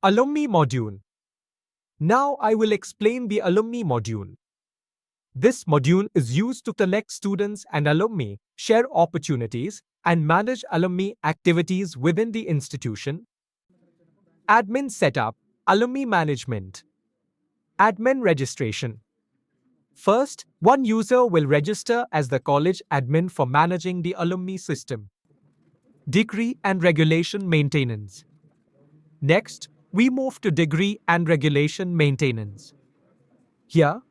Alumni Module. Now I will explain the Alumni Module. This module is used to connect students and alumni, share opportunities, and manage alumni activities within the institution. Admin setup, alumni management. Admin registration. First, one user will register as the college admin for managing the alumni system. Degree and regulation maintenance. Next, we move to degree and regulation maintenance. Here,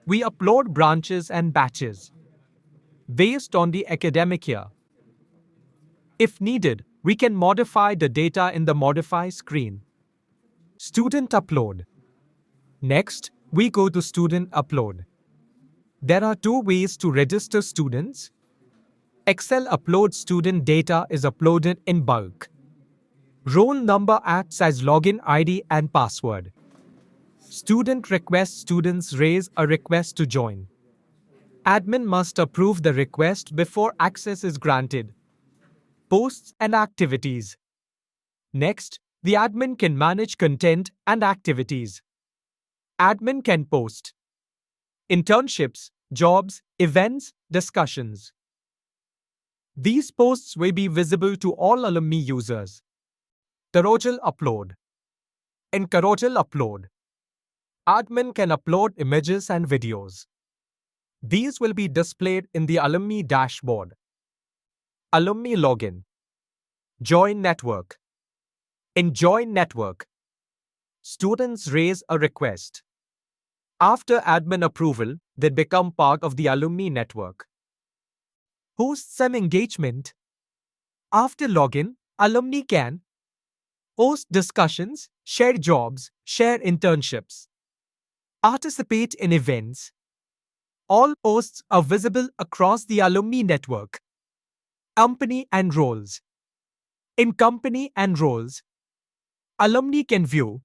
we upload branches and batches based on the academic year. If needed, we can modify the data in the Modify screen. Student upload. Next, we go to student upload. There are two ways to register students. Excel upload student data is uploaded in bulk. Roll number acts as login ID and password. Student request students raise a request to join. Admin must approve the request before access is granted. Posts and activities. Next, the admin can manage content and activities. Admin can post internships, jobs, events, discussions. These posts will be visible to all alumni users. Carousel upload. In Carousel upload, admin can upload images and videos. These will be displayed in the alumni dashboard. Alumni login. Join network. In Join network, students raise a request. After admin approval, they become part of the alumni network. Host some engagement. After login, alumni can host discussions, share jobs, share internships, participate in events. All posts are visible across the alumni network. Company and roles. In company and roles, alumni can view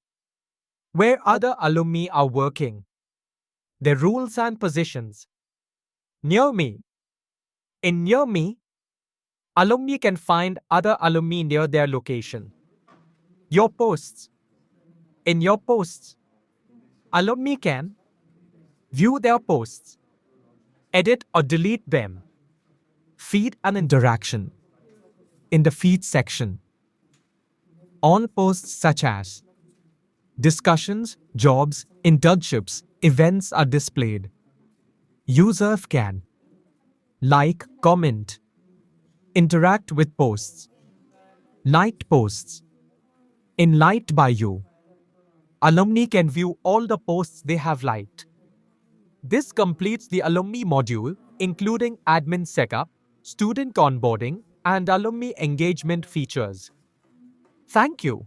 where other alumni are working, their roles and positions. Near me. In Near Me, alumni can find other alumni near their location. Your posts. In Your Posts, alumni can view their posts, edit or delete them, feed and interaction. In the Feed section, all posts such as discussions, jobs, internships, events are displayed. Users can like, comment, interact with posts, like posts. In Liked by You, alumni can view all the posts they have liked. This completes the Alumni module, including admin setup, student onboarding, and alumni engagement features. Thank you.